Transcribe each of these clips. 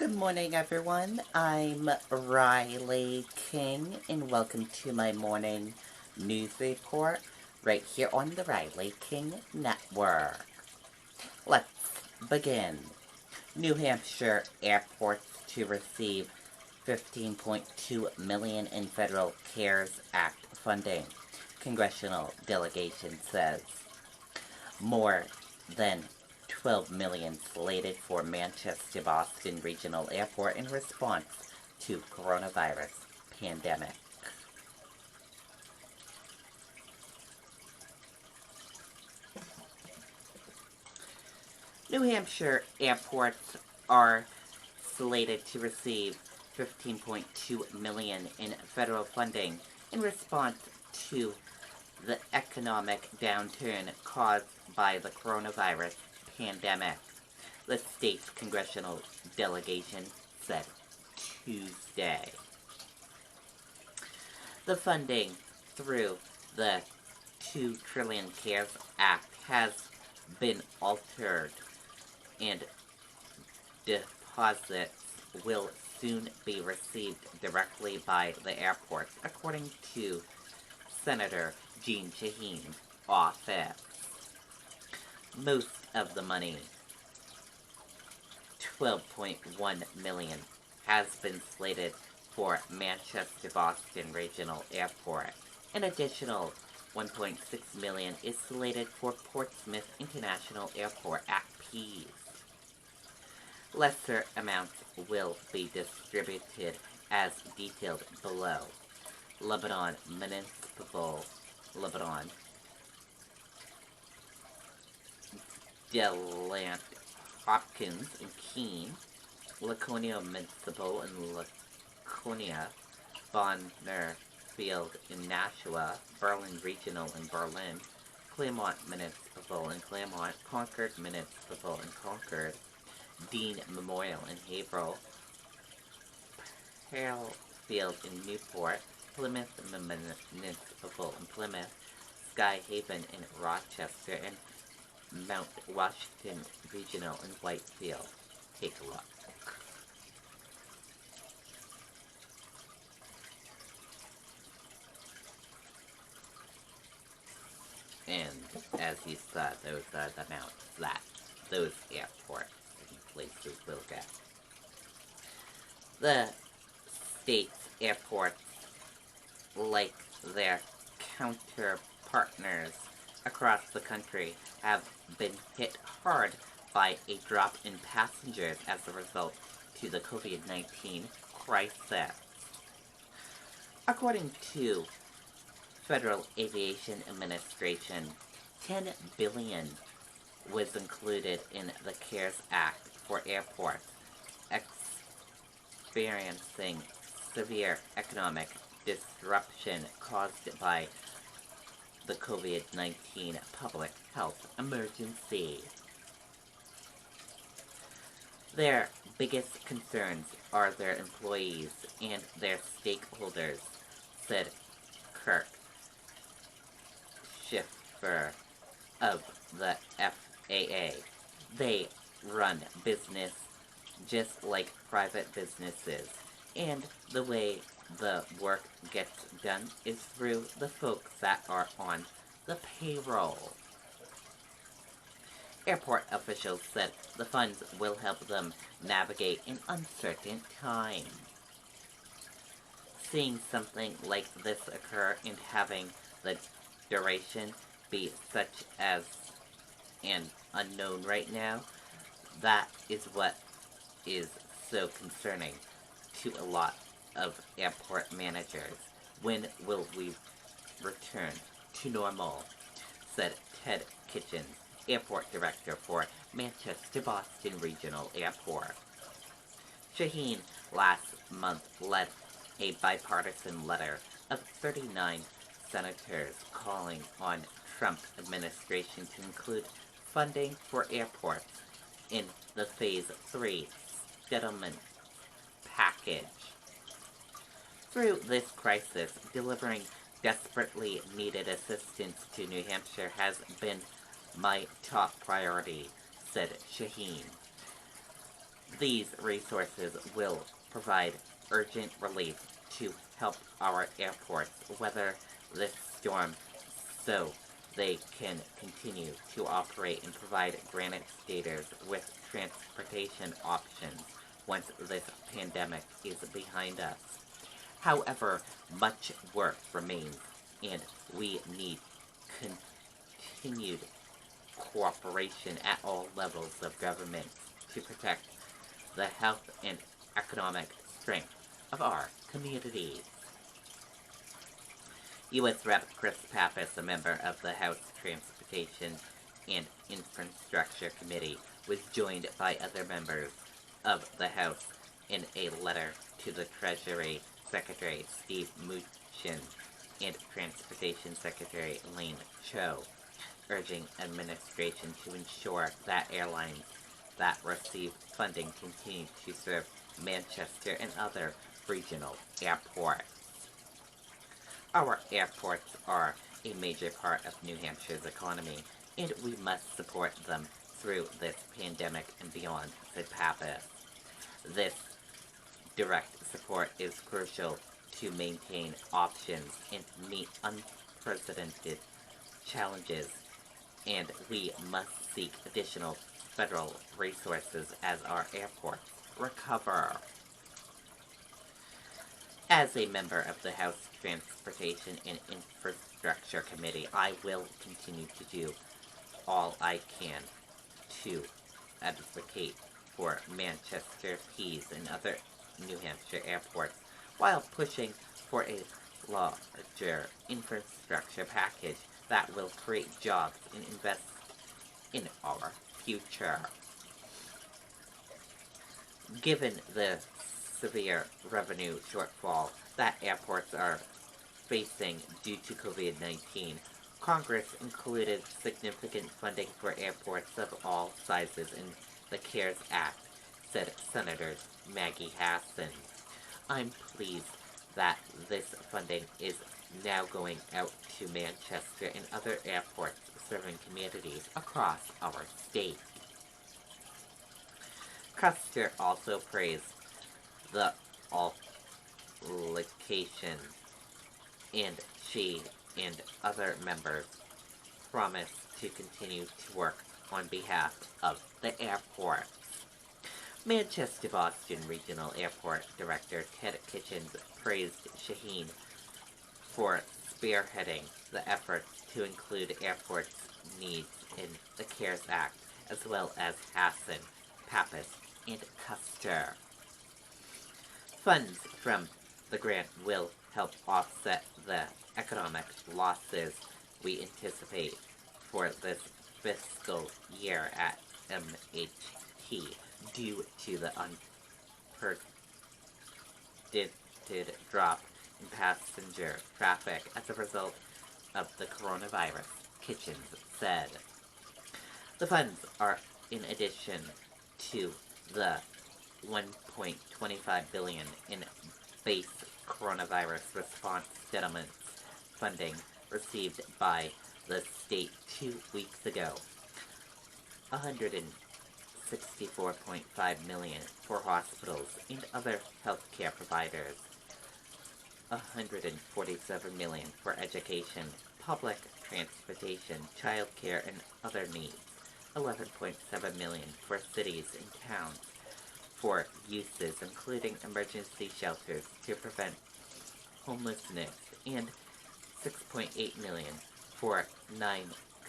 Good morning, everyone. I'm Riley King, and welcome to my morning news report right here on the Riley King Network. Let's begin. New Hampshire airports to receive $15.2 million in federal CARES Act funding, congressional delegation says. More than 12 million slated for Manchester-Boston Regional Airport in response to coronavirus pandemic. New Hampshire airports are slated to receive $15.2 million in federal funding in response to the economic downturn caused by the coronavirus pandemic, the state's congressional delegation said Tuesday. The funding through the $2 trillion CARES Act has been altered, and deposits will soon be received directly by the airports, according to Senator Jeanne Shahin's office. Most of the money, $12.1 million, has been slated for Manchester-Boston Regional Airport. An additional $1.6 million is slated for Portsmouth International Airport at Pease. Lesser amounts will be distributed as detailed below. Lebanon Municipal, Lebanon, Delant, Hopkins, and Keene, Laconia Municipal in Laconia, Bonner Field in Nashua, Berlin Regional in Berlin, Claremont Municipal in Claremont, Concord Municipal in Concord, Dean Memorial in Haverhill, Pearl Field in Newport, Plymouth Municipal in Plymouth, Sky Haven in Rochester, and Mount Washington Regional in Whitefield. Take a look. And as you saw, those are the amounts that those airports and places will get. The state's airports, like their counter partners across the country, have been hit hard by a drop in passengers as a result to the COVID-19 crisis. According to Federal Aviation Administration, $10 billion was included in the CARES Act for airports experiencing severe economic disruption caused by the COVID-19 public health emergency. Their biggest concerns are their employees and their stakeholders, said Kirk Schiffer of the FAA. They run business just like private businesses, and the way the work gets done is through the folks that are on the payroll. Airport officials said the funds will help them navigate an uncertain time. Seeing something like this occur and having the duration be such as an unknown right now, that is what is so concerning to a lot of airport managers. When will we return to normal? Said Ted Kitchens, airport director for Manchester-Boston Regional Airport. Shaheen last month led a bipartisan letter of 39 senators calling on Trump administration to include funding for airports in the Phase 3 settlement package. Through this crisis, delivering desperately needed assistance to New Hampshire has been my top priority, said Shaheen. These resources will provide urgent relief to help our airports weather this storm so they can continue to operate and provide Granite Staters with transportation options once this pandemic is behind us. However, much work remains, and we need continued cooperation at all levels of government to protect the health and economic strength of our communities. U.S. Rep. Chris Pappas, a member of the House Transportation and Infrastructure Committee, was joined by other members of the House in a letter to the Treasury Secretary Steve Mnuchin and Transportation Secretary Elaine Chao, urging administration to ensure that airlines that receive funding continue to serve Manchester and other regional airports. Our airports are a major part of New Hampshire's economy, and we must support them through this pandemic and beyond, said Pappas. This direct support is crucial to maintain options and meet unprecedented challenges, and we must seek additional federal resources as our airports recover. As a member of the House Transportation and Infrastructure Committee, I will continue to do all I can to advocate for Manchester, Pease, and other New Hampshire airports while pushing for a larger infrastructure package that will create jobs and invest in our future. Given the severe revenue shortfall that airports are facing due to COVID-19, Congress included significant funding for airports of all sizes in the CARES Act, said Senator Maggie Hassan. I'm pleased that this funding is now going out to Manchester and other airports serving communities across our state. Custer also praised the allocation, and she and other members promised to continue to work on behalf of the airport. Manchester-Boston Regional Airport Director Ted Kitchens praised Shaheen for spearheading the efforts to include airports' needs in the CARES Act, as well as Hassan, Pappas, and Custer. Funds from the grant will help offset the economic losses we anticipate for this fiscal year at MHT due to the unprecedented drop in passenger traffic as a result of the coronavirus, Kitchens said. The funds are in addition to the $1.25 billion in base coronavirus response settlements funding received by the state 2 weeks ago. $164.5 million for hospitals and other healthcare providers. $147 million for education, public transportation, childcare, and other needs. $11.7 million for cities and towns for uses including emergency shelters to prevent homelessness, and $6.8 million for 9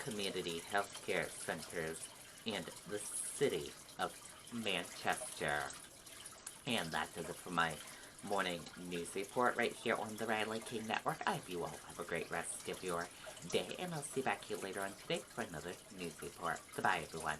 community healthcare centers and the city of Manchester. And that does it for my morning news report right here on the Riley King Network. I hope you all have a great rest of your day, and I'll see you back here later on today for another news report. Goodbye, everyone.